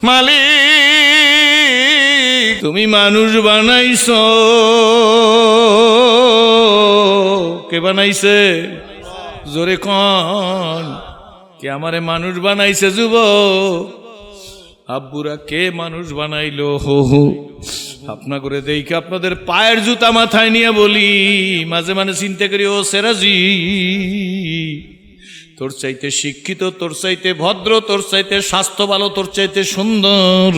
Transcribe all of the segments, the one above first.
মালিক তুমি মানুষ বানাইছো, কে বানাইছে? জোরে কোন, কে আমারে মানুষ বানাইছে? যুবক আব্বুরা কে মানুষ বানাইলো? আপনা করে দেখি আপনাদের পায়ের জুতা মাথায় নিয়ে বলি, মাঝে মাঝে চিন্তা করি ও সেরাজি, তোর চাইতে শিক্ষিত, তোর চাইতে ভদ্র, তোর চাইতে স্বাস্থ্য ভালো, তোর চাইতে সুন্দর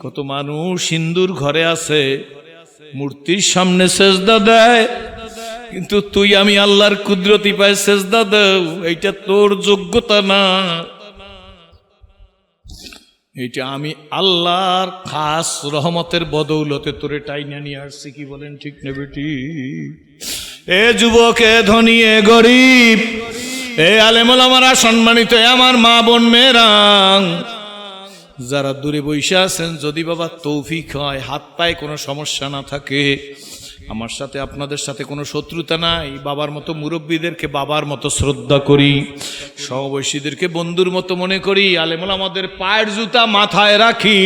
কত মানুষ হিন্দুর ঘরে আছে, মূর্তির সামনে সেজদা দেয়, কিন্তু তুই আমি আল্লাহর কুদরতি পায় সেজদা দেও, এইটা তোর যোগ্যতা না, এইটা আমি আল্লাহর খাস রহমতের বদৌলতে তোরে টাইনা নিয়ে আসছি। কি বলেন, ঠিক না বেটি? এ যুবক, এ ধনী, এ গরিব, এ আলেম ওলামারা সম্মানিত, আমার মা বোন মেয়েরা, যারা দূরে বসে আছেন, যদি বাবা তৌফিক হয়, হাত পায়ে কোনো সমস্যা না থাকে, আমার সাথে আপনাদের সাথে কোনো শত্রুতা নাই, বাবার মতো মুরব্বীদেরকে বাবার মতো শ্রদ্ধা করি, সমবয়সীদেরকে বন্ধুর মতো মনে করি, আলেম ওলামাদের পায়ের জুতা মাথায় রাখি,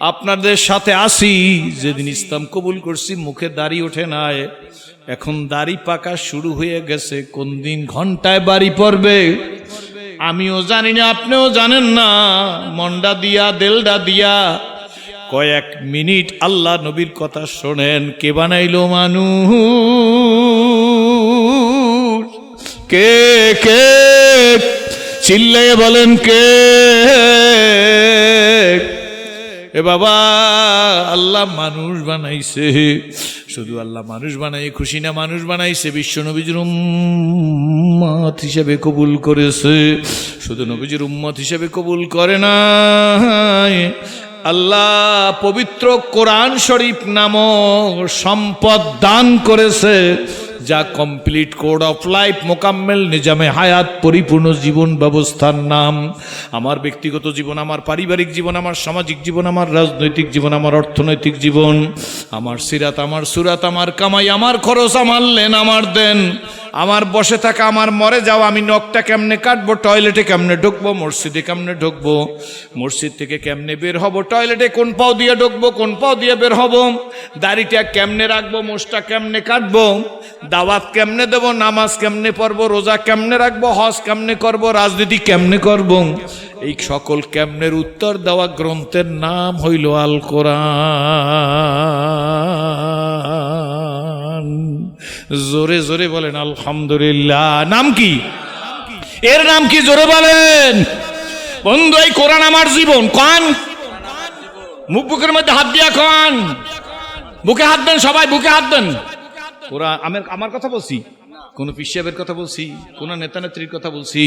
আপনাদের সাথে আসি। যেদিন ইসলাম কবুল করছি মুখে দাড়ি ওঠে নাই, এখন দাড়ি পাকা শুরু হয়ে গেছে, কোন দিন ঘন্টায় বাড়ি পড়বে আমিও জানি না, আপনিও জানেন না। মন্ডা দিয়া দেলডা দিয়া কয়েক মিনিট আল্লাহ নবীর কথা শোনেন। কে বানাইলো মানুষ? কে কে চিল্লাইয়ে বলেন কে? এ বাবা, আল্লাহ মানুষ বানাইছে। শুধু আল্লাহ মানুষ বানাই খুশি না, মানুষ বানাইছে বিশ্ব নবীজির উম্মত হিসেবে কবুল করেছে। শুধু নবীজির উম্মত হিসেবে কবুল করে না, আল্লাহ পবিত্র কোরআন শরীফ নামক সম্পদ দান করেছে, যা কমপ্লিট কোড অফ লাইফ, মোকাম্মেল নিজামে হায়াত, পরিপূর্ণ জীবন ব্যবস্থার নাম। আমার ব্যক্তিগত জীবন, আমার পারিবারিক জীবন, আমার সামাজিক জীবন, আমার রাজনৈতিক জীবন, আমার অর্থনৈতিক জীবন, আমার সিরাত, আমার সুরাত, আমার কামাই, আমার খরচ, আমার লেন, আমার দেন, আমার বসে থাকা, আমার মরে যাওয়া, আমি নখটা কেমনে কাটবো, টয়লেটে কেমনে ঢুকবো, মসজিদে কেমনে ঢুকবো, মসজিদ থেকে কেমনে বের হব, টয়লেটে কোন পাও দিয়ে ঢুকবো, কোন পাও দিয়ে বের হব, দাড়িটা কেমনে রাখবো, মোষটা কেমনে কাটবো, দাওয়াত কেমনে দেব, নামাজ কেমনে পড়বো, রোজা কেমনে রাখবো, হজ কেমনে করব, রাজনীতি কেমনে করব, এই সকল কেমনের উত্তর দেওয়া গ্রন্থের নাম হইল আল কোরআন। জোরে জোরে বলেন আলহামদুলিল্লাহ। নাম কি? এর নাম কি? জোরে বলেন। বন্ধু, এই কোরআন আমার জীবন। কান মুখ বুকের মধ্যে হাত দিয়া কান, বুকে হাত দেন, সবাই বুকে হাত দেন। কোরআন আমার কথা বলছি, কোন পিসাবের কথা বলছি, কোন নেতা নেত্রীর কথা বলছি?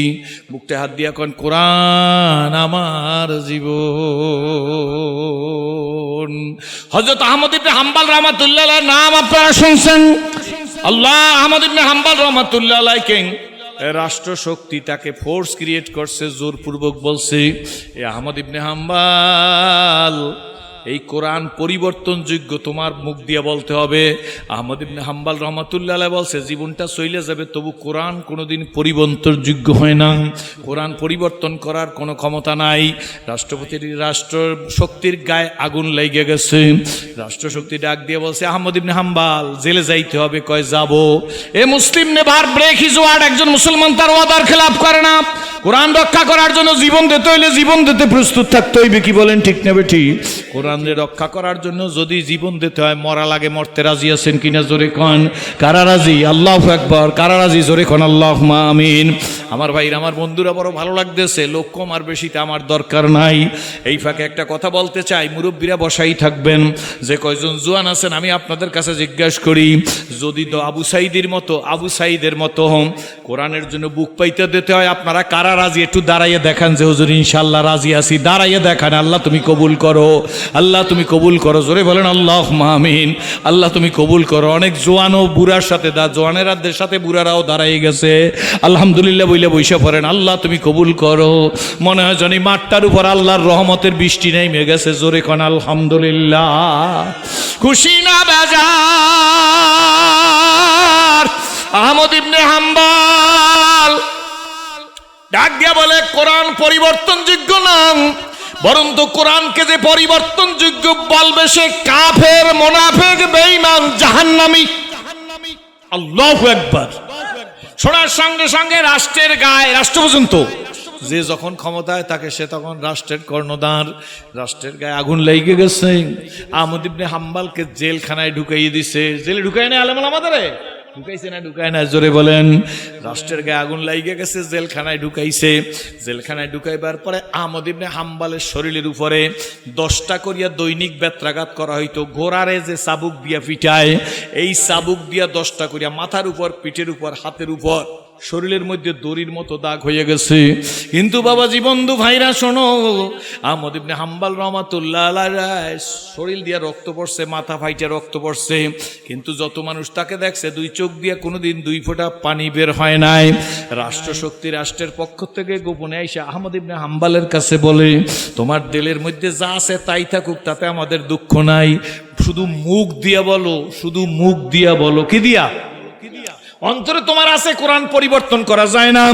বুকটা হাত দিয়া কন, কোরআন আমার জীবন। হযরত আহমদ ইবনে হাম্বল রাহমাতুল্লাহ আলাইহির নাম আপনারা শুনছেন। আল্লাহ আহমদ ইবনে হাম্বল রাহমাতুল্লাহ আলাইহি রাষ্ট্র শক্তি তাকে ফোর্স ক্রিয়েট করছে, জোরপূর্বক বলছে, এ আহমদ ইবনে হাম্বল, এই কোরআন পরিবর্তনযোগ্য, তোমার মুখ দিয়ে বলতে হবে। আহমদ ইবনে হাম্বল রহমাতুল্লাহ আলাইহি বলছে, জীবনটা চলে যাবে তবু কোরআন কোনোদিন পরিবর্তনযোগ্য হয় না, কোরআন পরিবর্তন করার কোনো ক্ষমতা নাই। রাষ্ট্র শক্তির গায়ে আগুন লেগে গেছে, রাষ্ট্রশক্তি ডাক দিয়ে বলছে, আহমদ ইবনে হাম্বল জেলে যাইতে হবে। কয় যাব। এ মুসলিম নেভার ব্রেক হিজ ওয়ার্ড। একজন মুসলমান তার ওয়াদার খেলাপ করে না। কোরআন রক্ষা করার জন্য জীবন দিতে হইলে জীবন দিতে প্রস্তুত থাকতে হইবে। কি বলেন, ঠিক না বেঠি? কোরআনের রক্ষা করার জন্য যদি জীবন দিতে হয়, মরা লাগে, মরতে রাজি আছেন কিনা? জোরে কন, কারা রাজি? আল্লাহু আকবার। কারা রাজি? জোরে কন আল্লাহুম্মা আমিন। আমার ভাইরা, আমার বন্ধুরা, বড় ভালো লাগতেছে। লোক কম আর বেশিতে আমার দরকার নাই। এই ফাঁকে একটা কথা বলতে চাই, মুরব্বীরা বসাই থাকবেন। যে কয়জন জোয়ান আছেন, আমি আপনাদের কাছে জিজ্ঞাসা করি, যদি তো আবু সাইদের মতো কোরআনের জন্য বুক পাইতে দিতে হয়, আপনারা কারা রাজি? একটু দাঁড়াইয়ে দেখান যে হুজুর ইনশাআল্লাহ রাজি আছি। দাঁড়াইয়ে দেখান। আল্লাহ তুমি কবুল করো, আল্লাহ তুমি কবুল করো। জোরে বলেন আল্লাহুম্মা আমিন। আল্লাহ তুমি কবুল করো। অনেক জোয়ান ও বুড়ার সাথে জোয়ানেরাদের সাথে বুড়ারাও দাঁড়াই গেছে। আলহামদুলিল্লাহ বইলে বইসা পড়েন, আল্লাহ তুমি কবুল করো। মনে হয় জানি মাঠটার উপর আল্লাহর রহমতের বৃষ্টি নেমে গেছে। জোরে কোন আলহামদুলিল্লাহ। খুশি না বেজার? আহমদ ইবনে হাম্বল ডাক দিয়া বলে, কোরআন পরিবর্তনযোগ্য নাম। বরং তো কোরআনকে যে পরিবর্তনযোগ্য বলবে সে কাফের, মুনাফিক, বেঈমান, জাহান্নামী। আল্লাহু আকবার। শোনার সঙ্গে সঙ্গে রাষ্ট্রের গায়ে, রাষ্ট্র পর্যন্ত যে যখন ক্ষমতায় থাকে সে তখন রাষ্ট্রের কর্ণধার। রাষ্ট্রের গায়ে আগুন লেগে গেছে। আহমদ ইবনে হাম্বলকে জেলখানায় ঢুকাইয়ে দিছে। জেলে ঢুকায় না আলেম ওলামাদেরে? ঢুকাইছে না ঢুকায় না? জোরে বলেন। রাষ্ট্রের গায়ে আগুন লাগিয়ে গেছে, জেলখানায় ঢুকাইছে। জেলখানায় ঢুকাইবার পরে আহমদ ইবনে হাম্বলের শরীরের উপরে 10টা করিয়া দৈনিক বেত্রাঘাত করা হইতো। ঘোড়ারে যে চাবুক দিয়া পিটায়, এই চাবুক দিয়া 10টা করিয়া মাথার উপর, পিঠের উপর, হাতের উপর, শরীরের মধ্যে দড়ির মতো দাগ হয়ে গেছে। কিন্তু বাবাজি, বন্ধু, ভাইরা, শোনো, আহমদ ইবনে হাম্বল রহমাতুল্লাহ আলাইহি শরীর দিয়া রক্ত পড়ছে, মাথা ফাইটে রক্ত পড়ছে, কিন্তু যত মানুষ তাকে দেখছে দুই চোখ দিয়ে কোনোদিন 2 ফোঁটা পানি বের হয় নাই। রাষ্ট্রশক্তি রাষ্ট্রের পক্ষ থেকে গোপনে এসে আহমদ ইবনে হাম্বলের কাছে বলে, তোমার দিলের মধ্যে যা আছে তাই থাকুক, তাতে আমাদের দুঃখ নাই, শুধু মুখ দিয়া বলো, শুধু মুখ দিয়া বলো। কি দিয়া? অন্তরে তোমার আছে কোরআন পরিবর্তন করা যায় না,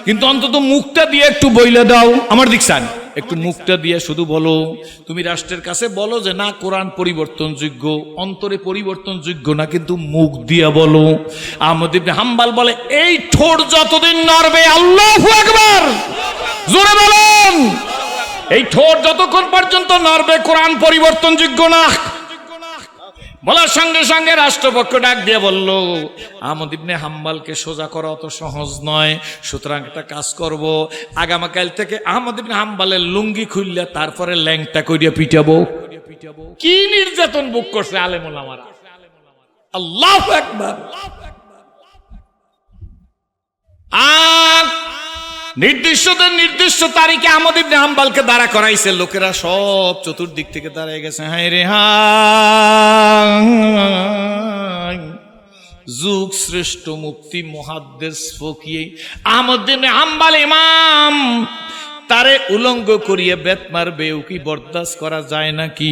কিন্তু অন্তত মুখটা দিয়ে একটু বইলে দাও। আমার দিকসান একটু মুখটা দিয়ে শুধু বলো, তুমি রাষ্ট্রের কাছে বলো যে না, কোরআন পরিবর্তনযোগ্য, অন্তরে পরিবর্তনযোগ্য না, কিন্তু মুখ দিয়া বলো। আহমদ ইবনে হাম্বল বলে, এই ঠোঁট যতদিন নড়বে, আল্লাহু আকবার, জোরে বলেন, এই ঠোঁট যতক্ষণ পর্যন্ত নড়বে কোরআন পরিবর্তনযোগ্য না। বলার সঙ্গে সঙ্গে রাষ্ট্রপক্ষ ডাক দিয়ে বলল, আহমদ ইবনে হাম্বলকে সোজা করা অত সহজ নয়, সুতরাং একটা কাজ করব, আগামীকাল থেকে আহমদ ইবনে হাম্বলের লুঙ্গি খুললে তারপরে ল্যাংটা করিয়া পিটাবো। কি নির্যাতন বুক করছে আলেম ওলামারা! আল্লাহু আকবার। নির্দিষ্ট তারিখে আহমদ ইবনে হাম্বলকে দাঁড়া করাইছে। লোকেরা সব চতুর্দিক থেকে দাঁড়ায় গেছে। হায় রে হায়, যুগ শ্রেষ্ঠ মুফতি মুহাদ্দিস ফকিহ আহমদ ইবনে হাম্বল ইমাম, তারে উলঙ্গ করিয়ে বেত মারবে, ও কি বরদাস্ত করা যায় নাকি?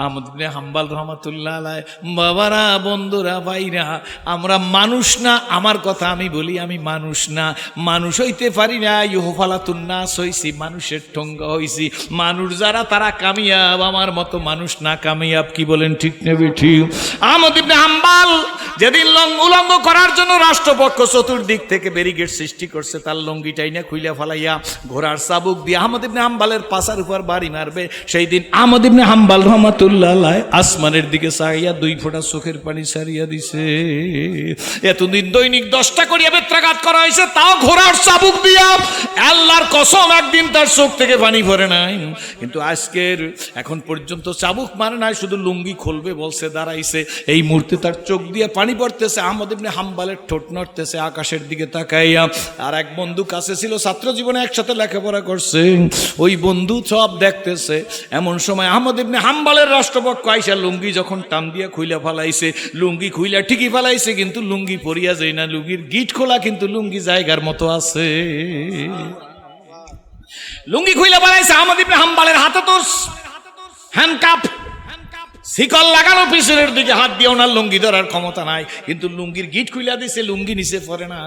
আহমদ ইবনে হাম্বল রহমাতুল্লাহ আলাইহি, বাবারা, বন্ধুরা, ভাইরা, আমরা মানুষ না। আমার কথা আমি বলি, আমি মানুষ না, মানুষ হইতে পারি না। ইউহফালাতুন নাস হইছি, মানুষের ঠোঙ্গা হইছি। মানুষ যারা তারা কামিয়াব, আমার মতো মানুষ না কামিয়াব। কি বলেন, ঠিক নেবে ঠিক? আহমদ ইবনে হাম্বল যেদিন উলঙ্গ করার জন্য রাষ্ট্রপক্ষ চতুর্দিক থেকে ব্যারিকেড সৃষ্টি করছে, তার লঙ্গিটাই না খুইলা ফালাইয়া ঘোড়ার চাবুক দিয়ে আহমদ ইবনে হাম্বলের পাছার উপর বাড়ি মারবে, সেই দিন আহমদ ইবনে হাম্বল রহমাতুল্লাহ আলাইহি আসমানের দিকে চাইয়া 2 ফোঁটা চোখের পানি ছাড়িয়া দিছে। এতদিন দৈনিক 10টা করিয়া বেত্রাঘাত করা হয়েছে, তাও ঘোড়ার চাবুক দিয়া। আল্লাহর কসম, একদিন তার চোখ থেকে পানি পড়ে নাই। কিন্তু আজকের এখন পর্যন্ত চাবুক মারে নাই, শুধু লুঙ্গি খুলবে বলছে, দাঁড়াইছে। এই মুহূর্তে তার চোখ দিয়ে পানি পড়তেছে। আহমদ ইবনে হাম্বলের ঠোঁট নড়তেছে আকাশের দিকে তাকাইয়া। আর এক বন্ধু কাছে ছিল, ছাত্র জীবনে একসাথে লেখাপড়া করছে, ওই বন্ধু সব দেখতেছে। এমন সময় আহমদ ইবনে হাম্বলের রাষ্ট্রপক্ষ আইসা লুঙ্গি যখন টান দিয়া খুইলা ফালাইছে, লুঙ্গি খুইলা ঠিকই ফালাইছে, কিন্তু লুঙ্গি পরিয়া যায় না। লুঙ্গির গিট খোলা, কিন্তু লুঙ্গি জায়গার মতো আছে। লুঙ্গি খুইলা ফালাইছে। আহমদ ইবনে হাম্বলের হাতে তো হ্যান্ডকাপ, শিকল লাগানো, পিছনের দিকে হাত দিয়ে ওনার লুঙ্গি ধরার ক্ষমতা নাই, কিন্তু লুঙ্গির গিট খুইলা দিছে, লুঙ্গি নিচে পড়ে না।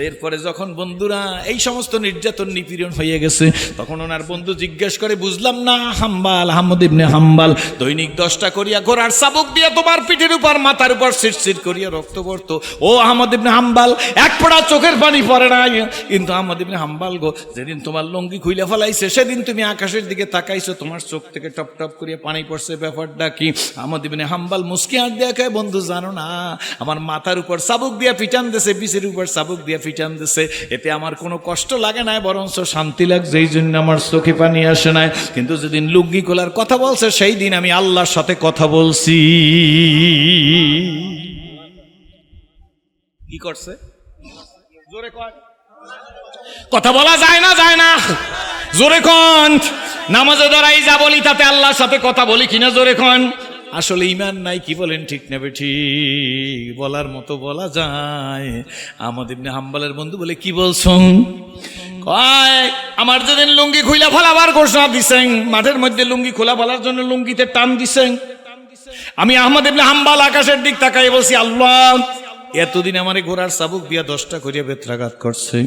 এরপরে যখন বন্ধুরা এই সমস্ত নির্যাতন নিপীড়ন হয়ে গেছে, তখন ওনার বন্ধু জিজ্ঞেস করে, বুঝলাম না হাম্বল, আহমদ ইবনে হাম্বল, দৈনিক 10টা করিয়া ঘোড়ার চাবুক দিয়ে তোমার পিঠের উপর, মাথার উপর সিটসিট করিয়া রক্ত পড়তো, ও আহমদ ইবনে হাম্বল, এক ফোঁটা চোখের পানি পড়ে নাই। কিন্তু আহমদ ইবনে হাম্বল গো, যেদিন তোমার লুঙ্গি খুইলা ফেলাইছে, সেদিন তুমি আকাশের দিকে তাকাইছো, তোমার চোখ থেকে টপ টপ করিয়া পানি পড়ছে, ব্যাপারটা কি? আহমদ ইবনে হাম্বল মুস্কি হাত দিয়ে কয়, বন্ধু জানো না, আমার মাথার উপর চাবুক দিয়া পিটান দিছে, পিছের উপর চাবুক দিয়া পিটান দিছে, এতে আমার কোনো কষ্ট লাগে না, বরঞ্চ শান্তি লাগছে, এই জন্য আমার চোখে পানি আসে নাই। কিন্তু যেদিন লুঙ্গি খোলার কথা বলছে, সেই দিন আমি আল্লাহর সাথে কথা বলছি। কি করছে? জোরে কয়, কথা বলা যায় না, যায় না, জোরে কন। নামাজে দাঁড়াই যা বলি তাতে আল্লাহর সাথে কথা বলি কিনা, জোরে কন। আসলে ইমান নাই। কি বলেন, ঠিক নেবে ঠিক? বলার মতো বলা যায়। আহমদ ইবনে হাম্বলের বন্ধু বলে, কি বলছো? কয়, আমার যেদিন লুঙ্গি খুইলা ফেলাবার ঘোষণা দিছেন, মাঠের মধ্যে লুঙ্গি খোলা ফেলার জন্য লুঙ্গিতে টান দিছেন, আমি আহমদ ইবনে হাম্বল আকাশের দিক তাকাই বলছি, আল্লাহ, এতদিন আমার ঘোড়ার চাবুক দিয়া 10টা করিয়া বেত্রাঘাত করছে,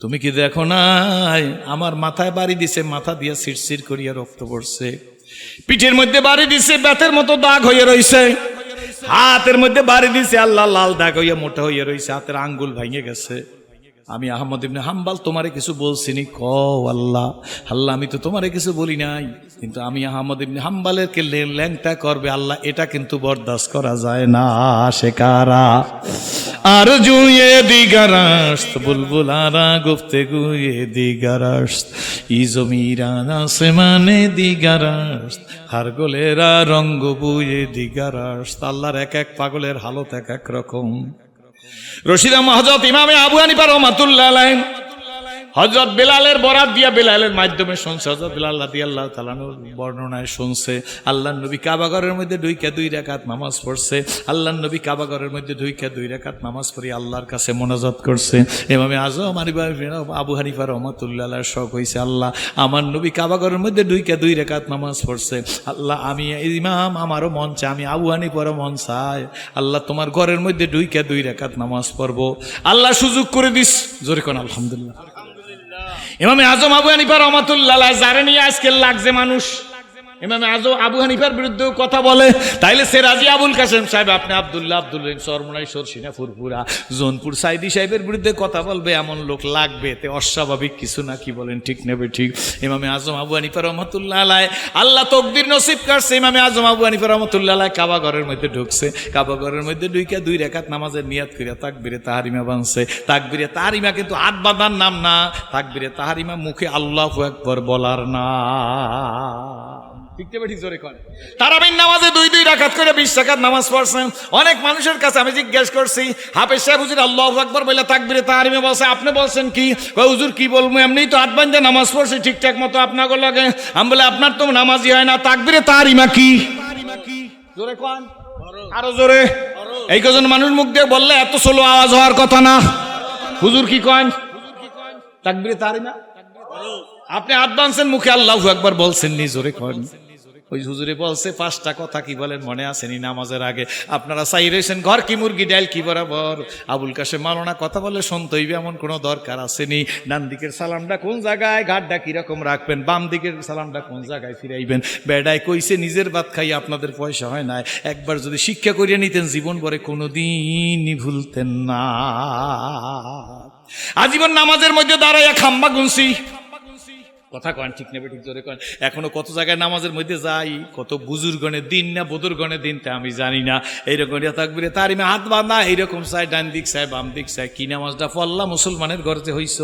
তুমি কি দেখো নাই আমার মাথায় বাড়ি দিছে, মাথা দিয়া সিরসির করিয়া রক্ত পড়ছে, পিঠের মধ্যে বাড়ি দিছে বেতের মতো দাগ হয়ে রইছে, হাতের মধ্যে বাড়ি দিছে আল্লাহ লাল দাগ হইয়া মোটা হইয়া রইছে, হাতের আঙ্গুল ভেঙে গেছে। আমি আহমদ ইবনে হাম্বাল তোমারে কিছু বলছিনি? আল্লাহ আল্লাহ আমি তো তোমারে কিছু বলি নাই, কিন্তু আমি আহমদ ইবনে হাম্বালের কে ল্যাংটা করবে আল্লাহ, এটা কিন্তু বরদাস্ত করা যায় না। সে কারা? আর জুয়ে দিগারাস্ত বুলবুলারা গুফতেগু এ দিগারাস্ত ই জমিরান আসমানে দিগারাস্ত হার গোলেরা রঙ্গ বুয়ে দিগারাস্ত। আল্লাহর এক এক পাগলের হালত এক এক রকম। রশিদা হযরত ইমামে আবু হানিফা রাহমাতুল্লাহ আলাইহি হযরত বেলালের বরাত দিয়া বেলালের মাধ্যমে শুনছে, হযরত বেলাল রাদিয়াল্লাহু তাআলা বর্ণনায় শুনছে আল্লাহর নবী কাবা ঘরের মধ্যে ঢুইকা 2 রাকাত নামাজ পড়ছে। আল্লাহর নবী কাবা ঘরের মধ্যে ঢুইকা 2 রাকাত নামাজ পড়ে আল্লাহর কাছে মোনাজাত করছে। ইমামে আযম আবু হানিফা রাহমাতুল্লাহ আলাইহি শখ হইছে, আল্লাহ আমার নবী কাবা ঘরের মধ্যে ঢুইকা 2 রাকাত নামাজ পড়ছে, আল্লাহ আমি ইমাম আমারও মন চায়, আমি আবু হানিফারও মন চায়, আল্লাহ তোমার ঘরের মধ্যে ঢুইকা 2 রাকাত নামাজ পড়বো। আল্লাহ সুযোগ করে দিস। জোরে কোন আলহামদুলিল্লাহ। ইমামে আজম আবু হানিফা রাহমাতুল্লাহ আলাইহি যারে নিয়ে আজকে লাগছে মানুষ, ইমামে আজম আবু হানিফার বিরুদ্ধে কথা বলে, তাইলে সে রাজি আবুল কাসেম সাহেব, আপনি আব্দুল্লাহ আব্দুল রহিম সরমনাই সরসিনা ফুরফুরা জোনপুর সাইদি সাহেবের বিরুদ্ধে কথা বলবে, এমন লোক লাগবে, এতে অস্বাভাবিক কিছু না, কি বলেন ঠিক নেবে ঠিক? ইমামে আজম আবু হানিফা রাহমাতুল্লাহ আলাইহি আল্লাহ তকদির নসিব করছে, ইমামে আজম আবু হানিফা রাহমাতুল্লাহ আলাইহি কাবা ঘরের মধ্যে ঢুকছে, কাবা ঘরের মধ্যে ঢুইকা 2 রাকাত নামাজের নিয়াত করিয়া তাকবীরে তাহরিমা বানছে। তাকবীরে তাহরিমা কিন্তু হাত বাঁধার নাম না, তাকবীরে তাহরিমা মুখে আল্লাহু আকবার বলার না। তারাবির নামাজে 2 রাকাত করে 20 রাকাত নামাজ পড়ছেন। অনেক মানুষের কাছে আমি জিজ্ঞেস করছি, হাফেজ সাহেব হুজুর আল্লাহু আকবার বলে তাকবীরে তাহরিমা বলছে, আপনি বলছেন কি? হুজুর কি বলবো, এমনিই তো হাত বাঁধে নামাজ পড়ছি ঠিকঠাক মতো আপনাকে লাগে। আমি বলে আপনার তো নামাজই হয় না, তাকবীরে তাহরিমা কি? জোরে কোন, আরো জোরে। এই কজন মানুষ মুখ দিয়ে বললে এত স্লো আওয়াজ হওয়ার কথা না। হুজুর কি কন? তাকবীরে তাহরিমা আপনি হাত বাঁধছেন, মুখে আল্লাহু আকবার বলছেন নি, জোরে কোন। ওই হুজুরে বলছে 5টা কথা, কি বলেন মনে আসেনি? নামাজের আগে আপনারা চাই রয়েছেন ঘর কি মুরগি ডাইল কি বরাবর। আবুল কাসেম মাওলানা কথা বলে শুনতে হইবে এমন কোনো দরকার আসেনি। ডান দিকের সালামটা কোন জায়গায়, ঘাটটা কিরকম রাখবেন, বাম দিকের সালামটা কোন জায়গায় ফিরাইবেন। বেড়ায় কইছে নিজের ভাত খাই আপনাদের পয়সা হয় না, একবার যদি শিক্ষা করিয়া নিতেন জীবন ভরে কোনোদিনই ভুলতেন না। আজীবন নামাজের মধ্যে দাঁড়াইয়া খাম্বা গুনছি, কথা কন ঠিক নেবে ঠিক, জোরে কন। এখনো কত জায়গায় নামাজের মধ্যে যাই, কত বুজুর্গণের দিন না বদুরগণের দিন তা আমি জানি না, এইরকম তাকবীরে তাহরিমা হাত বাঁধা এইরকম চাই, ডান দিক চাই বাম দিক চাই। কি নামাজটা পড়লা মুসলমানের ঘরে হইছ,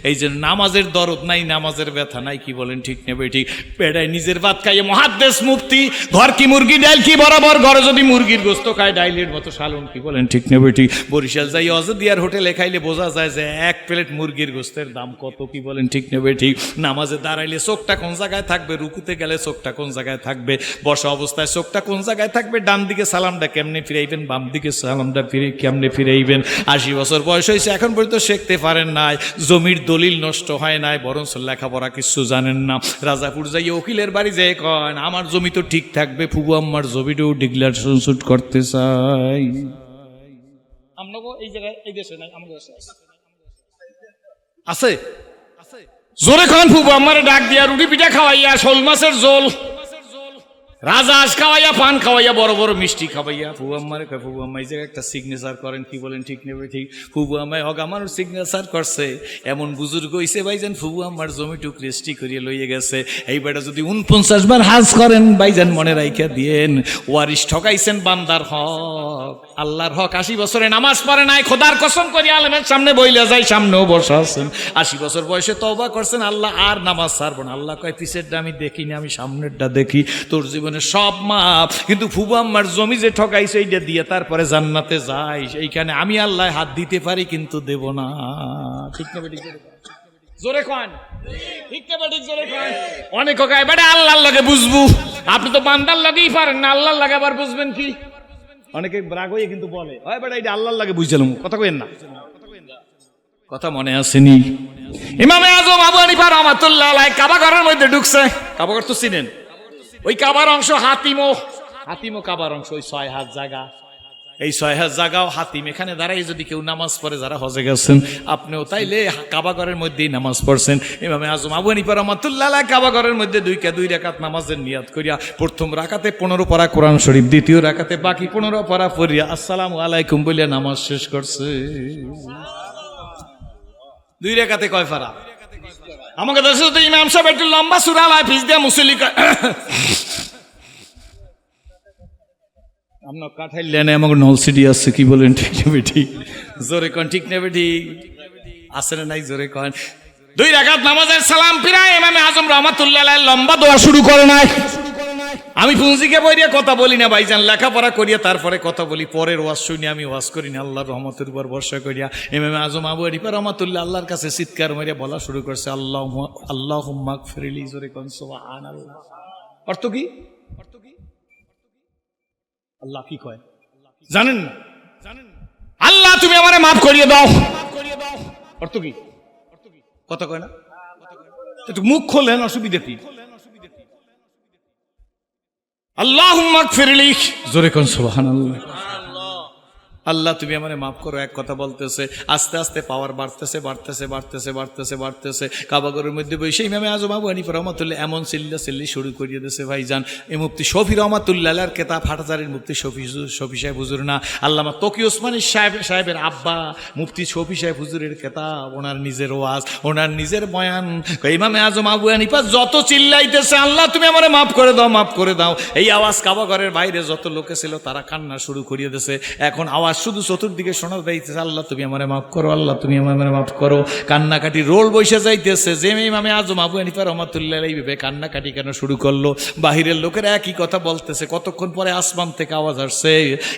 এই যে নামাজের দরদ নাই, নামাজের ব্যথা নাই, কি বলেন ঠিক নেবে ঠিক? পেড়ায় নিজের ভাত খাইয়ে মুহাদ্দিস মুফতি ঘর কি মুরগি ডাইল কি বরাবর, ঘরে যদি মুরগির গোস্ত খায় ডাইলের মতো সালন, কি বলেন ঠিক নেবে ঠিক? বরিশাল যাই অযোধ্যার হোটেলে খাইলে বোঝা যায় যে 1 প্লেট মুরগির গোস্তের দাম কত, কি বলেন ঠিক নেবে ঠিক? নামাজ দাঁড়াইলে চোখটা কোন জায়গায় থাকবে, রুকুতে গেলে চোখটা কোন জায়গায় থাকবে, বসা অবস্থায় চোখটা কোন জায়গায় থাকবে, ডান দিকে সালামটা কেমনে ফিরাইবেন, বাম দিকে সালামটা কেমনে ফিরাইবেন। 80 বছর বয়স হয়েছে এখন পর্যন্ত শিখতে পারেন নাই, জমির দলিল নষ্ট হয় নাই, বরং লেখাপড়া কিছু জানেন না। রাজাপুর যাইয়ে উকিলের বাড়ি যেয়ে কন আমার জমি তো ঠিক থাকবে, ফুবু আম্মার জমিটাও ডিক্লারেশন শুট করতে চাই। আমরা এই জায়গায় এই দেশে নাই, আমাদের আছে জোরে খান। ফুবু আমার ডাক দিয়া রুটি পিঠা খাওয়াইয়া, শোল মাছের ঝোল, রাজহাঁস খাওয়াইয়া, পান খাওয়াইয়া, বড় বড় মিষ্টি খাওয়াইয়া ফুবু আম্মারে কয়, ফুবু আম্মা এই জায়গায় একটা সিগনেচার করেন, কি বলেন ঠিক নেবে ঠিক? ফুবু আম্মাই হক আমার সিগনেচার করছে। এমন বুজুর্গ হইছে ভাইজান, ফুবু আম্মার জমিটুক রেজিস্ট্রি করিয়ে লইয়ে গেছে। এই বেটা যদি 49 বার হাজ করেন ভাইজান মনে রাইখা দিয়েন, ওয়ারিশ ঠকাইছেন বান্দার হক, আল্লাহর হক। 80 বছরে নামাজ পড়ে নাই, খোদার কসম করি আলেমের সামনে বইলা যায়, সামনেও বসা আছেন। 80 বছর বয়সে তওবা করছেন, আল্লাহ আর নামাজ ছাড়বো না। আল্লাহ কয় পিছেরটা আমি দেখিনি, আমি সামনেরটা দেখি, তোর জীবনে সব মাপ। কিন্তু ফুবু আম্মার জমি যে ঠকাইছে এইটা দিয়ে তারপরে জান্নাতে যাই, এইখানে আমি আল্লাহ হাত দিতে পারি কিন্তু দেব না। ঠিক না বেটি? জোরে কন ঠিক না বেটি? জোরে কন। অনেক কয় বেটা আল্লাহর লাগে বুঝবো, আপনি তো বান্দার লাগেই পারেন না, আল্লাহর লাগে আবার বুঝবেন কি? অনেকে রাগ হয়ে কিন্তু বলে হয় বেটা এটা আল্লাহর লাগে বুঝলাম, কথা কইেন না, কথা মনে আসেনি? ইমামে আজম আবু হানিফা রাহমাতুল্লাহ আলাইহি কাবা ঘরের মধ্যে ঢুকছে। কাবা ঘর তো চিনেন, ওই কাবার অংশ হাতিমো কাবার অংশ, ওই 6 হাত জায়গা, এই 6000 জায়গাও হাতিম, এখানে দাঁড়াই যদি কেউ নামাজ পড়ে, যারা হজে গেছেন আপনিও তাইলে কাবাঘরের মধ্যেই নামাজ পড়ছেন। ইমামে আজম আবু হানিফা রাহমাতুল্লাহ আলাইহি কাবাঘরের মধ্যে 2 রাকাত নামাজের নিয়াত করিয়া প্রথম রাকাতে 15 পারা কোরআন শরীফ, দ্বিতীয় রাকাতে বাকি 15 পারা পড়িয়া আসসালামু আলাইকুম বলিয়া নামাজ শেষ করছে। 2 রাকাতে কয় পারা? আমাকে দেশে তো ইমাম সাহেব একটু লম্বা সূরা আল হাফিজ দিয়া মুসল্লি আমরা কাঠাইলেন, আমাকে নলসিডি আছে, কি বলেন ঠিক নেবে ঠিক? জোরে কন ঠিক নেবে ঠিক? আছে না নাই? জোরে কন। 2 রাকাত নামাজের সালাম ফিরায় ইমামে আজম রাহমাতুল্লাহ আলাইহি লম্বা দোয়া শুরু করে নাই। আমি পুঁজিকে বইয়া কথা বলি না ভাইজান, লেখাপড়া করিয়া তারপরে কথা বলি, পরের ওয়াজ শুনি, আমি ওয়াজ করি না। আল্লাহর রহমতের উপর ভরসা করিয়া ইমামে আজম আবু হানিফা রাহমাতুল্লাহ আল্লাহর কাছে চিৎকার মারিয়া বলা শুরু করছে, আল্লাহুম্মা গফিরলি। জোরে কোন সুবহানাল্লাহ। অর্থ কি? আল্লাহ কি কয় জানেন না? আল্লাহ তুমি আমারে মাফ করিয়ে দাও। অর্থ কি? কথা কয় না? একটু মুখ খোলেন, অসুবিধা কি? আল্লাহুম্মা গফিরলি। জোরে কোন সুবহানাল্লাহ। আল্লাহ তুমি আমারে মাফ করো। এক কথা বলতেছে, আস্তে আস্তে পাওয়ার বাড়তেছে বাড়তেছে বাড়তেছে বাড়তেছে বাড়তেছে। কাবাগরের মধ্যে বসে ইমামে আজম আবু হানিফা রাহমাতুল্লাহ এমন চিল্লি শুরু করিয়ে দিয়েছে ভাইজান। এই মুফতি শফি রাহমাতুল্লাহ আলাইহির কিতাব হাটহাজারীর মুফতি শফি সাহেব হুজুর না, আল্লামা তকি ওসমানী সাহেবের আব্বা মুফতি শফি সাহেব হুজুরের কিতাব, ওনার নিজের ওয়াজ, ওনার নিজের বয়ান। ইমামে আজম আবু হানিফা যত চিল্লাইতেছে আল্লাহ তুমি আমারে মাফ করে দাও, মাফ করে দাও, এই আওয়াজ কাবাগরের বাইরে যত লোকে ছিল তারা কান্না শুরু করিয়ে দিয়েছে। এখন আওয়াজ শুধু চতুর্দিকে শোনা যাইতেছে, আল্লাহ তুমি আমারে মাফ করো, আল্লাহ তুমি আমারে মাফ করো। কান্নাকাটি রোল বসে যাইতেছে। যে ইমামে আজম আবু হানিফা রাহমাতুল্লাহ আলাইহি এইভাবে কান্নাকাটি কেন শুরু করলো? বাহিরের লোকেরা একই কথা বলতেছে। কতক্ষণ পরে আসমান থেকে আওয়াজ আসছে,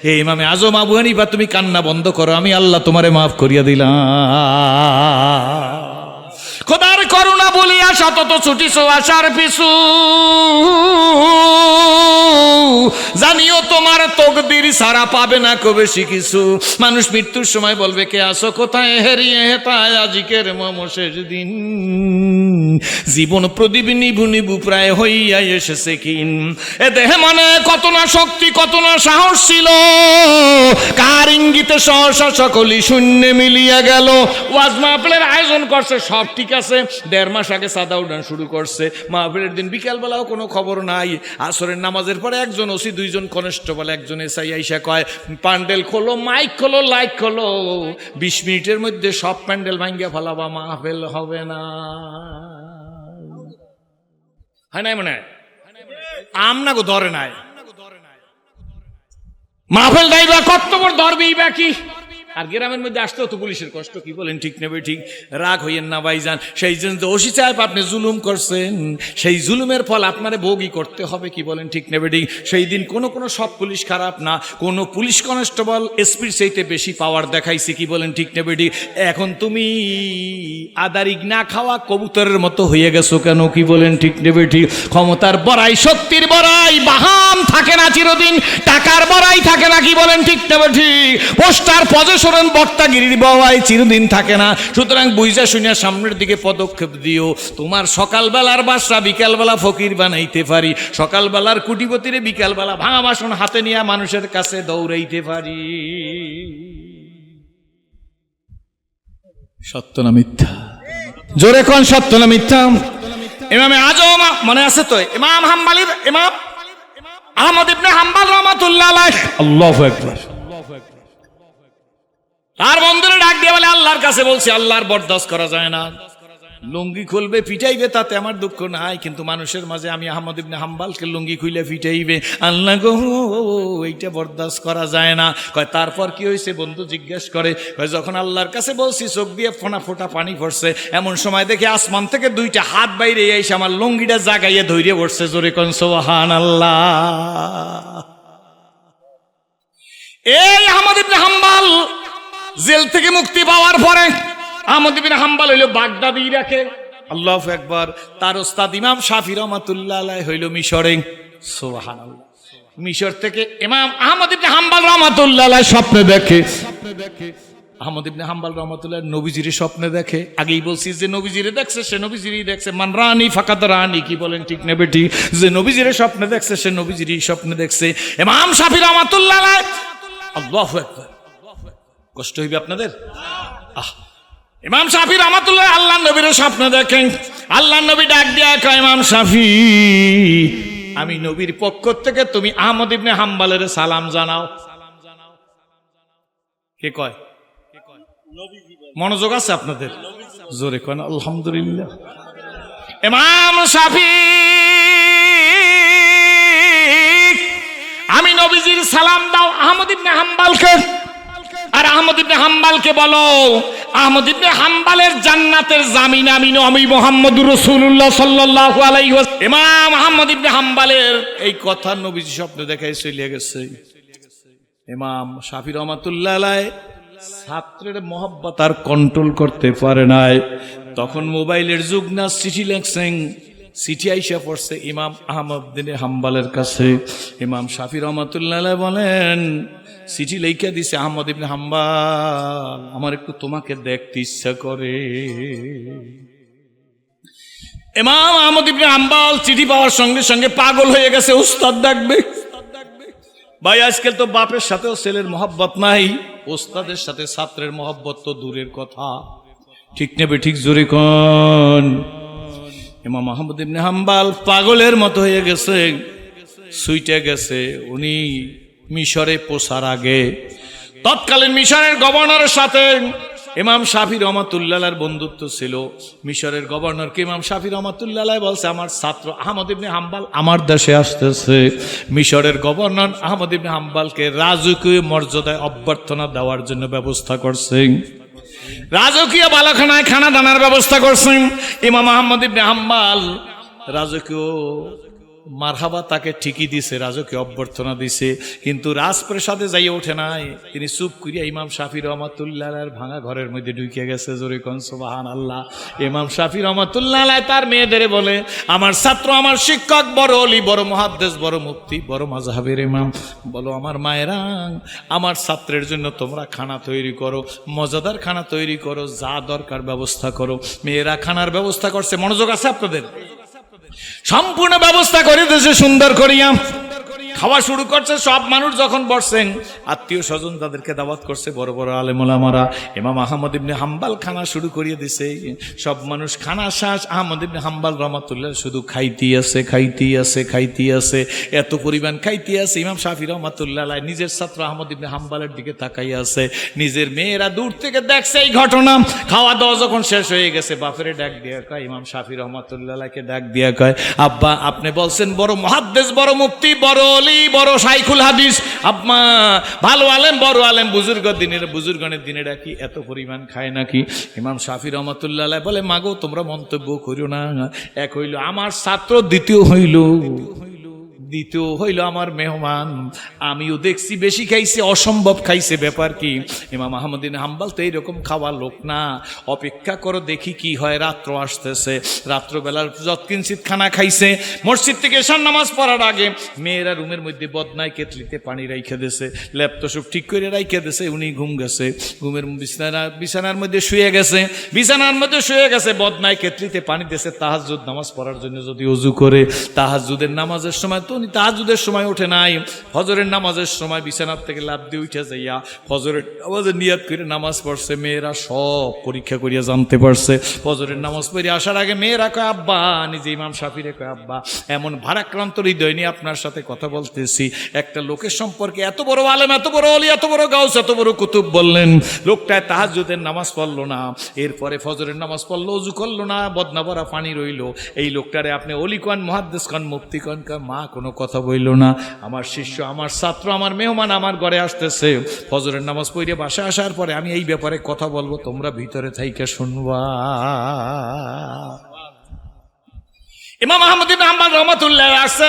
হে ইমামে আজম আবু হানিফা তুমি কান্না বন্ধ করো, আমি আল্লাহ তোমারে মাফ করিয়া দিলাম। খোদার করুণা বলিয়া শতত ছুটিছো আশার পিছু, জানিও তোমার তকদির সারা পাবে না কবে কিছু। মানুষ মৃত্যুর সময় বলবে কে আসো কোথায় হেরিয়ে হেতায় আজিকের মম শেষ দিন। জীবন প্রদীপ নিভু নিভু প্রায় হইয়া এসেছে কিন। এ দেহে মনে কত না শক্তি কত না সাহস ছিল, কার ইঙ্গিতে সহসা সকলই শূন্যে মিলিয়া গেল। ওয়াজ মাহফিলের আয়োজন করছে, সব ঠিক আছে, 1.5 মাস আগে সাদা উঠান শুরু করছে। মাহফিলের দিন বিকালবেলাও কোনো খবর নাই। আসরের নামাজের পরে একজন ওসি, 2জন কনস্টেবল, একজন এসআই আইসা কয় প্যান্ডেল খোলো, মাইক খোলো, লাইট খোলো, 20 মিনিটের মধ্যে সব প্যান্ডেল ভাঙ্গিয়া ফেলাবা, মাহফিল হবে না। হয় নাই? মনে আমনা গো ধরে নাই মাহফিল দাইবা কত বড় ধরবেই বাকি। আর গ্রামের মধ্যে আসতেও তো পুলিশের কষ্ট, কি বলেন ঠিক নেবে ঠিক? রাগ হইয়েন না ভাইজান, সেই জন্য তো ওসি সাহেব আপনি জুলুম করছেন, সেই জুলুমের ফল আপনারে ভোগই করতে হবে, কি বলেন ঠিক নেবে ঠিক? সেই দিন কোনো সব পুলিশ খারাপ না, কোন পুলিশ কনস্টেবল এসপির চাইতে বেশি পাওয়ার দেখাইছে, কি বলেন ঠিক নেবে ঠিক? এখন তুমি আদারিক না খাওয়া কবুতরের মতো হয়ে গেছো কেন, কি বলেন ঠিক নেবে ঠিক? ক্ষমতার বড়াই, শক্তির বড়াই বাহাম থাকে না চিরদিন, টাকার বড়াই থাকে না, কি বলেন ঠিক নেবে ঠিক? পোস্টার পজিশন বক্তাগিরির বড়াই চিরদিন থাকে না। সুতরাং বুঝা শুনিয়া সামনের দিকে পদক্ষেপ দিও। তোমার সকালবেলার বাসা বিকালবেলা ফকির বানাইতে পারি, সকালবেলার কুটিপতিরে বিকালবেলা ভাঙা বাসন হাতে নিয়ে মানুষের কাছে দৌড়াইতে পারি। সত্য না মিথ্যা? জোরে কোন সত্য না মিথ্যা? ইমামে আজম মনে আছে তো, ইমাম হাম্বলির ইমাম আহমদ ইবনে হাম্বল রাহমাতুল্লাহ আলাইহি, আল্লাহু আকবার, তার বন্ধুরা ডাক দিয়ে বলে আল্লাহর কাছে বলছি, আল্লাহর বরদাস্ত করা যায় না। লুঙ্গি খুলবে পিটাইবে তাতে আমার দুঃখ নাই, কিন্তু মানুষের মাঝে আমি আহমদ ইবনে হাম্বলকে লুঙ্গি খুলে পিটাইবে, আল্লাহ গো এইটা বরদাস্ত করা যায় না। কয় তারপর কি হয়েছে? বন্ধু জিজ্ঞেস করে, কয় যখন আল্লাহর কাছে বলছি চোখ দিয়ে ফোনা ফোটা পানি পড়ছে, এমন সময় দেখে আসমান থেকে 2টা হাত বাইরে এসে আমার লুঙ্গিটা জাগাইয়ে ধৈর্য বসছে। জোরে কোন সুবহানাল্লাহ। এই আহমদ ইবনে হাম্বল জেল থেকে মুক্তি পাওয়ার পরে আহমদ ইবনে হাম্বল হইল বাগদাদ, ইরাকে। আল্লাহু আকবার। তার ওস্তাদ ইমাম শাফি রাহমাতুল্লাহ আলাইহি হইল মিশরে। সুবহানাল্লাহ। মিশর থেকে ইমাম আহমদ ইবনে হাম্বল রাহমাতুল্লাহ আলাইহি স্বপ্নে দেখে, আহমদ ইবনে হাম্বল রাহমাতুল্লাহ নবীজির স্বপ্নে দেখে। আগেই বলছি যে নবীজিরে দেখছে সে নবীজিরই দেখছে, মান রানী ফাকাত রানী, কি বলেন ঠিক না বেটি? যে নবীজিরে স্বপ্নে দেখছে সে নবীজিরই স্বপ্নে দেখছে। ইমাম শাফি রাহমাতুল্লাহ আলাইহি আল্লাহু আকবার। কষ্ট হইবে আপনাদের? ইমাম শাফি রাহমাতুল্লাহ আল্লাহ নবীর স্বপ্ন দেখেন। আল্লাহ নবী ডাক দিয়া কয়, ইমাম শাফি, আমি নবীর পক্ষ থেকে তুমি আহমদ ইবনে হাম্বলের সালাম জানাও। কে কয়? মনোযোগ আছে আপনাদের? জোরে কয় না আলহামদুলিল্লাহ। ইমাম শাফি, আমি নবীজির সালাম দাও আহমদ ইবনে হাম্বলকে, আর আহমদ ইবনে হাম্বলকে বলো আহমদ ইবনে হাম্বলের জান্নাতের জামিন আমি মুহাম্মদুর রাসূলুল্লাহ সাল্লাল্লাহু আলাইহি ওয়াসাল্লাম। ইমাম আহমদ ইবনে হাম্বলের এই কথা নবীজি স্বপ্নে দেখাই চলে গেছে। ইমাম শাফি রহমাতুল্লাহ আলাইহি ছাত্রের মহব্বত আর কন্ট্রোল করতে পারে নাই। তখন মোবাইলের যুগ না, চিঠি লেখছেন। চিঠি আইসা পড়ছে ইমাম আহমদ ইবনে হাম্বলের কাছে। ইমাম শাফি রহমাতুল্লাহ আলাইহি বলেন, চিঠি লেখা দিছে, আহমদ ইবনে হাম্বল, আমার একটু তোমাকে দেখতে ইচ্ছা করে। ইমাম আহমদ ইবনে হাম্বল চিঠি পাওয়ার সঙ্গে সঙ্গে পাগল হয়ে গেছে, উস্তাদ ডাকবে। ভাই আজকাল তো বাপের সাথেও ছেলের মহব্বত নাই, ওস্তাদের সাথে ছাত্রের মহব্বত তো দূরের কথা। ঠিক নেবে ঠিক জোরে কোন। ইমাম আহমদ ইবনে হাম্বল পাগলের মতো হয়ে গেছে, সুইটে গেছে। উনি মিশরে পৌঁছার আগে তৎকালীন মিশরের গভর্নরের সাথে ইমাম শাফি রহমাতুল্লাহর বন্ধুত্ব ছিল। মিশরের গভর্নরকে ইমাম শাফি রহমাতুল্লাহ বলছে, আমার ছাত্র আহমদ ইবনে হাম্বল আমার দেশে আসতেছে। মিশরের গভর্নর আহমদ ইবনে হাম্বলকে রাজকীয় মর্যাদায় অভ্যর্থনা দেওয়ার জন্য ব্যবস্থা করছেন। রাজকীয় বালাখানায় খানা দানার ব্যবস্থা করছেন। ইমাম আহমদ ইবনে হাম্বল রাজকীয় মারহাবা তাকে ঠিকই দিছে, রাজকীয় অভ্যর্থনা দিছে, কিন্তু রাজপ্রাসাদে যাই ওঠে নাই। তিনি চুপ করিয়া ইমাম শাফি রহমাতুল্লাহর ভাঙা ঘরের মধ্যে ঢুকে গেছে। জোরে কোন সুবহানাল্লাহ। ইমাম শাফি রহমাতুল্লাহ তার মেয়েদের বলে, আমার ছাত্র, আমার শিক্ষক, বড় ওলি, বড় মুহাদ্দিস, বড় মুফতি, বড় মাযহাবের ইমাম, বলো আমার মায়েরা, আমার ছাত্রের জন্য তোমরা খানা তৈরি করো, মজাদার খানা তৈরি করো, যা দরকার ব্যবস্থা করো। মেয়েরা খানার ব্যবস্থা করছে। মনোযোগ আছে আপনাদের? সম্পূর্ণ ব্যবস্থা করে দিয়েছে সুন্দর করিয়া। খাওয়া শুরু করছে। সব মানুষ যখন বসছেন, আত্মীয় স্বজন তাদেরকে দাওয়াত করছে, বড় বড় আলেম ওলামারা। ইমাম আহমদ ইবনে হাম্বল খানা শুরু করিয়ে দিছে। সব মানুষ খানা শেষ, আহমদ ইবনে হাম্বল রহমাতুল্লাহ শুধু খাইতেই আছে। এত পরিমাণ খাইতে আছে। ইমাম শাফি রহমাতুল্লাহ নিজের ছাত্র আহমদ ইবনে হাম্বলের দিকে তাকাইয়া আছে। নিজের মেয়েরা দূর থেকে দেখছে এই ঘটনা। খাওয়া দাওয়া যখন শেষ হয়ে গেছে, বাপেরে ডাক দিয়া কয়, ইমাম শাফি রহমাতুল্লাহকে ডাক দিয়া কয়, আব্বা আপনি বলছেন বড় মুহাদ্দিস, বড় মুফতি, বড় বড় শাইখুল হাদিস, আব্বা ভালো আলেম, বড় আলেম, বুজুর্গণের দিনে ডাকি, এত পরিমাণ খায় নাকি? ইমাম শাফি রহমাতুল্লাহ বলে, মাগো তোমরা মন্তব্য করিও না। এক হইল আমার ছাত্র, দ্বিতীয় হইল আমার মেহমান। আমিও দেখছি বেশি খাইছে, অসম্ভব খাইছে। ব্যাপার কি? ইমাম আহমদ ইবনে হাম্বল তো এইরকম খাওয়ার লোক না। অপেক্ষা করো দেখি কি হয়। রাত্র আসতেছে, রাত্রবেলার যৎকিঞ্চিত খানা খাইছে। মসজিদ থেকে এশার নামাজ পড়ার আগে মেয়েরা রুমের মধ্যে বদনায় কেতলিতে পানি রাইখে দিয়েছে, ল্যাপটপ সব ঠিক করে রাইখে দিয়েছে। উনি ঘুম গেছে, ঘুমের বিছানার মধ্যে শুয়ে গেছে। বদনায় কেতলিতে পানি দিয়েছে তাহাজ্জুদ নামাজ পড়ার জন্য। যদি ওযু করে তাহাজ্জুদের নামাজের সময়, তো তাহাজ্জুদের সময় ওঠে নাই, ফজরের নামাজের সময় বিছানার থেকে লাফ দিয়ে উঠে যাইয়া ফজরের নামাজের নিয়াত করে নামাজ পড়ছে। মেয়েরা সব পরীক্ষা করিয়া জানতে পারছে। ফজরের নামাজ পড়ে আসার আগে মেয়েরা কয়, আব্বা, নিজে ইমাম শাফিরে কয়, আব্বা এমন ভারাক্রান্ত হৃদয় নিয়ে আপনার সাথে কথা বলতেছি। একটা লোকের সম্পর্কে এত বড় আলেম, এত বড় ওলি, এত বড় গাউস, এত বড় কুতুব বললেন, লোকটায় তাহাজ্জুদের নামাজ পড়লো না, এরপরে ফজরের নামাজ পড়লো, ওযু করলো না, বদনা ভরা পানি রইল। এই লোকটারে আপনি ওলি কন, মুহাদ্দিস কন, মুফতি কন? মা কোনো কথা বইল না। আমার শিষ্য, আমার ছাত্র, আমার মেহমান আমার ঘরে আসতেছে। ফজরের নামাজ পড়ে বাসায় আসার পরে আমি এই ব্যাপারে কথা বলবো, তোমরা ভিতরে থাইকা শুনবা। ইমাম আহমদ ইবনে হাম্বল রহমাতুল্লাহ আসছে,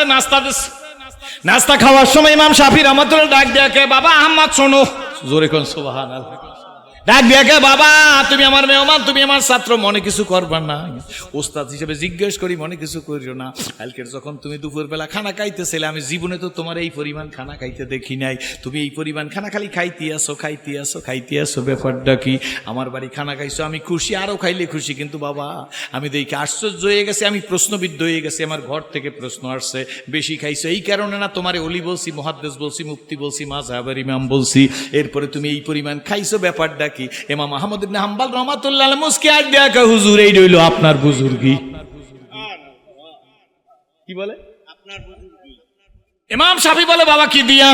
নাস্তা খাওয়ার সময় ইমাম শাফি রহমাতুল্লাহ ডাক দেখে, বাবা আহমদ শোনো। জোরে কোন সুবহানাল্লাহ। ডাক দেখে, বাবা তুমি আমার মেহমান, তুমি আমার ছাত্র, মনে কিছু করবা না। ওস্তাদ হিসেবে জিজ্ঞেস করি, মনে কিছু করিও না। কালকের যখন তুমি দুপুরবেলা খানা খাইতেছিলে, আমি জীবনে তো তোমার এই পরিমাণ খানা খাইতে দেখি নাই। তুমি এই পরিমাণ খানা খালি খাইতে আসো, ব্যাপারটা কি? আমার বাড়ি খানা খাইছো, আমি খুশি, আরো খাইলে খুশি। কিন্তু বাবা আমি দেখি আশ্চর্য হয়ে গেছে, আমি প্রশ্নবিদ্ধ হয়ে গেছি। আমার ঘর থেকে প্রশ্ন আসছে, বেশি খাইছো এই কারণে না তোমারে ওলি বলছি, মুহাদ্দিস বলছি, মুফতি বলছি, মাযহাবের ইমাম বলছি, এরপরে তুমি এই পরিমাণ খাইছো, ব্যাপারটা কি? ইমাম আহমদ ইবনে হাম্বল রাহমাতুল্লাহ আলাইহি মুস্কি আজ দেখা, হুজুর এই হইল আপনার বুজুর্গি। কি বলে আপনার বুজুর্গি? ইমাম শাফি বলে, বাবা কি দিয়া?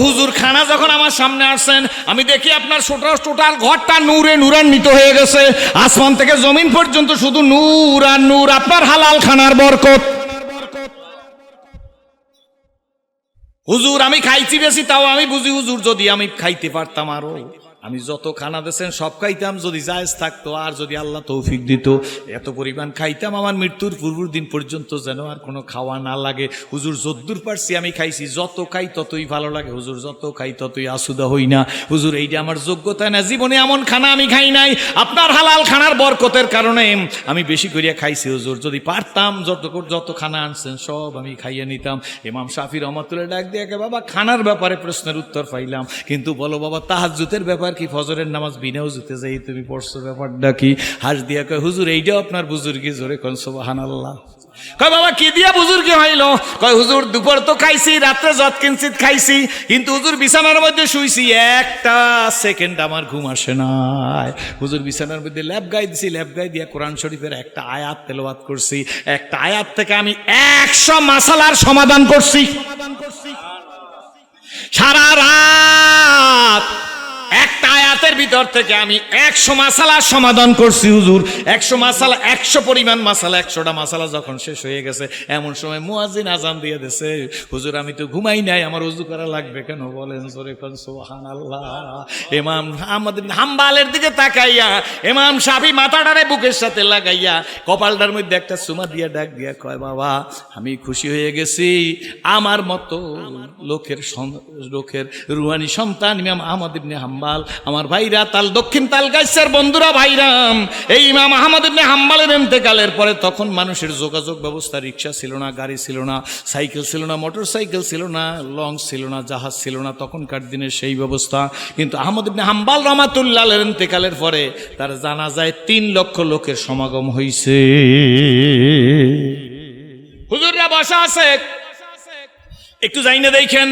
হুজুর খানা যখন আমার সামনে আসছেন, আমি দেখি আপনার টোটাল ঘরটা নূরে নূরান্বিত হয়ে গেছে। আসমান থেকে জমিন পর্যন্ত শুধু নূর আর নূর, আপনার হালাল খানার বরকত। হুজুর আমি খাইছি বেশি, তাও আমি বুঝি হুজুর যদি আমি খাইতে পারতাম আরো, আমি যত খানা দিয়েছেন সব খাইতাম, যদি জায়েজ থাকতো, আর যদি আল্লাহ তৌফিক দিত এত পরিমাণ খাইতাম, আমার মৃত্যুর পূর্ব দিন পর্যন্ত যেন আর কোনো খাওয়া না লাগে। হুজুর যদ্দূর পারছি আমি খাইছি, যত খাই ততই ভালো লাগে হুজুর, যত খাই ততই আসুদা হই না হুজুর, এইটা আমার যোগ্যতা না, জীবনে এমন খানা আমি খাই নাই, আপনার হালাল খানার বরকতের কারণে আমি বেশি করিয়া খাইছি হুজুর, যদি পারতাম যত খানা আনছেন সব আমি খাইয়ে নিতাম। ইমাম শাফি রহমাতুল্লাহ ডাক দিয়ে, বাবা খানার ব্যাপারে প্রশ্নের উত্তর পাইলাম, কিন্তু বলো বাবা তাহাজ্জুদের ব্যাপার কি? ফজরের নামাজ বিনা ওযুতে যাই তুমি পড়ছো, ব্যাপারটা কি? হাস দিয়া কয়, হুজুর এইটাও আপনার বুজুর্গি। জোরে কোন সুবহানাল্লাহ। কয় বাবা কি দিয়া বুজুর্গি হইল? কয় হুজুর দুপুর তো খাইছি, রাত্রে যত কিঞ্চিত খাইছি, কিন্তু হুজুর বিছানার মধ্যে শুইছি, একটা সেকেন্ড আমার ঘুম আসে নাই। হুজুর বিছানার মধ্যে ল্যাপ গাই দিছি, ল্যাপ গাই দিয়া কোরআন শরীফের একটা আয়াত তেলাওয়াত করছি, একটা আয়াত থেকে আমি 100 মাসালার সমাধান করছি। সারা রাত একটা আয়াতের ভিতর থেকে আমি 100 মাসালার সমাধান করছি হুজুর। 100 মাসালা, 100 পরিমাণ মাসালা, 100টা মাসালা যখন শেষ হয়ে গেছে, এমন সময় মুয়াজ্জিন আজান দিয়ে দিয়েছে। হুজুর আমি তো ঘুমাই নাই, আমার ওযু করা লাগবে কেন? বলেন জোরে কোন সুবহানাল্লাহ। ইমাম আহমদ ইবনে হাম্বলের দিকে তাকাইয়া ইমাম শাফি মাথাটারে বুকের সাথে লাগাইয়া কপালটার মধ্যে একটা চুমা দিয়া ডাক দিয়া কয়, বাবা আমি খুশি হয়ে গেছি, আমার মতো লোকের রুহানি সন্তান ইমাম আহমদ ইবনে হাম্বল, আমার ভাইরা তাল দক্ষিণ তাল গাইসার বন্ধুরা ভাইরাম, এই ইমাম আহমদ ইবনে হাম্বলের ইন্তেকালের পরে তখন মানুষের যোগাযোগ ব্যবস্থা, রিক্সা ছিল না, গাড়ি ছিল না, সাইকেল ছিল না, মোটর সাইকেল ছিল না, লঞ্চ ছিল না, জাহাজ ছিল না, তখনকার দিনের সেই ব্যবস্থা। কিন্তু আহমদ ইবনে হাম্বল রাহমাতুল্লাহ আলাইহির ইন্তেকালের পরে তার জানাজায় 3 লক্ষ লোকের সমাগম হয়েছে। হুজুররা বসা আছে, একটু যাই না দেখেন,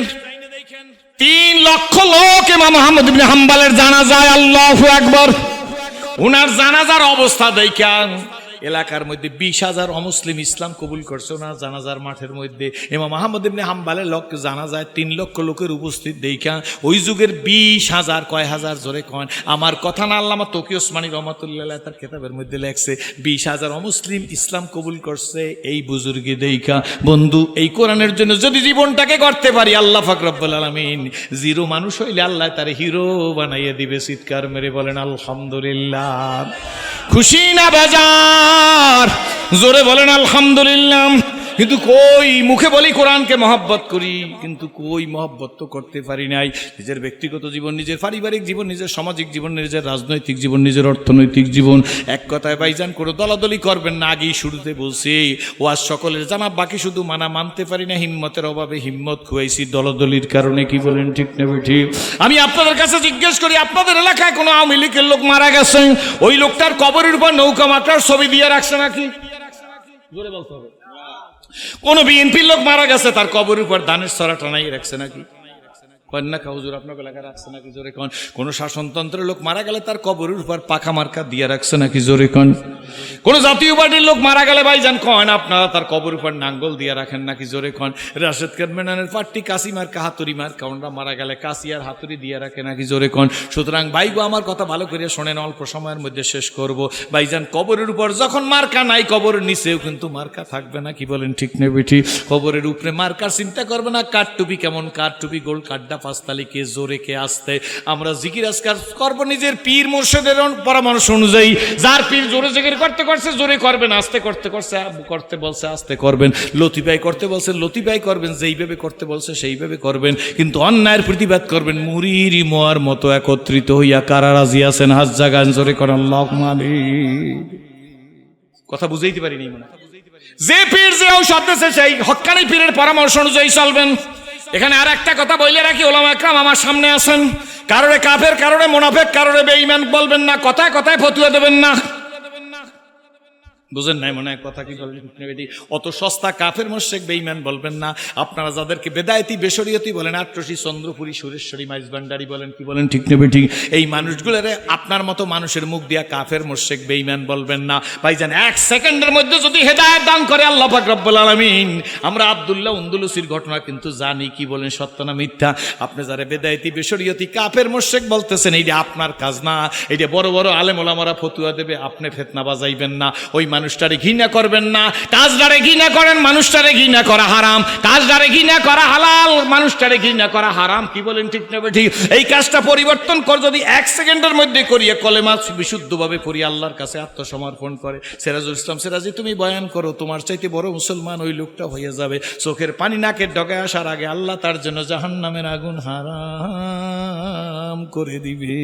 3 লক্ষ লোক ইমাম আহমদ ইবনে হাম্বলের জানাজায়। আল্লাহু আকবার। উনার জানাজার অবস্থা দেখেন, এলাকার মধ্যে 20,000 অমুসলিম ইসলাম কবুল করছে না জানাজার মাঠের মধ্যে। ইমাম আহমদ ইবনে হাম্বলের লোক জানাজায় 3 লক্ষ লোকের উপস্থিত দেখা ওই যুগের 20,000, কয় হাজার জোরে কন, আমার কথা না, আল্লামা তকি ওসমানী রহমাতুল্লাহ তার কিতাবের মধ্যে লেখছে 20,000 অমুসলিম ইসলাম কবুল করছে এই বুজুর্গি দেখা। বন্ধু এই কোরআনের জন্য যদি জীবনটাকে করতে পারি, আল্লাহ পাক রব্বুল আলামিন জিরো মানুষ হইলে আল্লাহ তার হিরো বানাইয়ে দিবে। চিৎকার মেরে বলেন আলহামদুলিল্লাহ। খুশি না বেজার? জোরে বলেন আলহামদুলিল্লাহ। কিন্তু কই মুখে বলি কোরআনকে মহব্বত করি, কিন্তু কই মহব্বত তো করতে পারি নাই। নিজের ব্যক্তিগত জীবন, নিজের পারিবারিক জীবন, নিজের সামাজিক জীবন, নিজের রাজনৈতিক জীবন, নিজের অর্থনৈতিক জীবন, এক কথায় ভাইজান কোনো দলাদলি করবেন না। আগেই শুরুতে বলছি ওয়াজ সকলের জানা, বাকি শুধু মানতে পারি না, হিম্মতের অভাবে হিম্মত খুয়াইছি দলাদলির কারণে। কি বলেন ঠিক না ঠিক? আমি আপনাদের কাছে জিজ্ঞেস করি, আপনাদের এলাকায় কোনো আওয়ামী লীগের লোক মারা গেছে, ওই লোকটার কবরের উপর নৌকা মাত্রার ছবি দিয়ে রাখছে নাকি? জোরে বলতে হবে। কোন বিএনপির লোক মারা গেছে, তার কবরের উপর ধানের ছড়া টানাই রাখছে নাকি? কন্যা হুজুর আপনার এলাকায় রাখছে নাকি? জোরে কন। কোন শাসনতন্ত্রের লোক মারা গেলে তার কবরের উপর পাকা মার্কা দিয়ে রাখছে নাকি? জোরে কন। কোন জাতীয় পার্টির লোক মারা গেলে ভাইজান কন আপনারা তার কবরের উপর নাঙ্গল দিয়ে রাখেন নাকি? জোরে কন। রাশেদ খান মেননের পার্টি কাশি মার্কা, হাতুড়ি মার্কা, ওনারা মারা গেলে কাশি আর হাতুড়ি দিয়ে রাখে নাকি? জোরে কন। সুতরাং ভাইগো আমার কথা ভালো করে শোনেন, অল্প সময়ের মধ্যে শেষ করব। ভাইজান কবরের উপর যখন মার্কা নাই, কবরের নিচেও কিন্তু মার্কা থাকবে না। কি বলেন ঠিক না বেঠি? কবরের উপরে মার্কার চিন্তা করবে না। কাঠ টুপি কেমন, কাঠ টুপি গোল কাঠটা নাফাস্তালি কে জোরে কে আসতে, আমরা জিকির আজকার করবো নিজের পীর মুর্শিদের পরামর্শ অনুযায়ী। যার পীর জোরে জিকির করতে করছে জোরে করবেন, আস্তে করতে করতে বলছে আস্তে করবেন, লতিবাই করতে বলছে লতিবাই করবেন, যেইভাবে করতে বলছে সেইভাবে করবেন, কিন্তু অন্যায়ের প্রতিবাদ করবেন মুরির মোয়ার মতো একত্রিত হইয়া। কারা রাজি আছেন হাত জাগান জোরে করেন আল্লাহুম্মা আমিন। কথা বুঝাইতে পারিনি মনে হয়। যে পীর যে ঔষধ দিয়েছে সেই হক্কানি পীরের পরামর্শ অনুযায়ী চলবেন। এখানে আর একটা কথা বলে রাখি, ওলামা একরাম আমার সামনে আছেন, কারোরে কাফের, কারোরে মুনাফিক, কারোরে বেঈমান বলবেন না, কথায় কথায় ফতুয়া দেবেন না। বুঝেন নাই মনে হয় কথা কি বলেন? অত সস্তা কাফের মুশরিক বেঈমান বলবেন না। আপনারা যাদেরকে বেদায়েতি বেশরিয়তি বলেন, আট্রসি, চন্দ্রপুরী, সুরেশ্বরী, মাইজভান্ডারি বলেন, কি বলেন ঠিক নেবে ঠিক, এই মানুষগুলোরে আপনার মতো মানুষের মুখ দিয়া কাফের মুশরিক বেঈমান বলবেন না। ভাইজান, এক সেকেন্ডের মধ্যে যদি হেদায়েত দান করে আল্লাহ পাক রব্বুল আলামিন। আমরা আব্দুল্লাহ উন্দুলুসির ঘটনা কিন্তু জানি, কি বলেন সত্য না মিথ্যা? আপনি যারা বেদায়েতি বেশরিয়তি কাফের মুশরিক বলতেছেন, এইটা আপনার কাজ না, এটা বড় বড় আলেম ওলামারা ফতুয়া দেবে, আপনি ফিতনা বাজাইবেন না। ওই মানুষটারে ঘৃণা করবেন না, কাজটারে ঘৃণা করেন, মানুষটারে ঘৃণা করা হারাম, কাজটারে ঘৃণা করা হালাল, মানুষটারে ঘৃণা করা হারাম। কি বলেন ঠিক না ঠিক? এই কাজটা পরিবর্তন করে যদি এক সেকেন্ডের মধ্যে করিয়ে কলেমা বিশুদ্ধভাবে পড়ি আল্লাহর কাছে আত্মসমর্পণ করে, সিরাজুল ইসলাম সিরাজি তুমি বয়ান করো, তোমার চাইতে বড় মুসলমান ওই লোকটা হয়ে যাবে। চোখের পানি নাকের ডগায় আসার আগে আল্লাহ তার জন্য জাহান্নামের আগুন হারাম করে দিবে।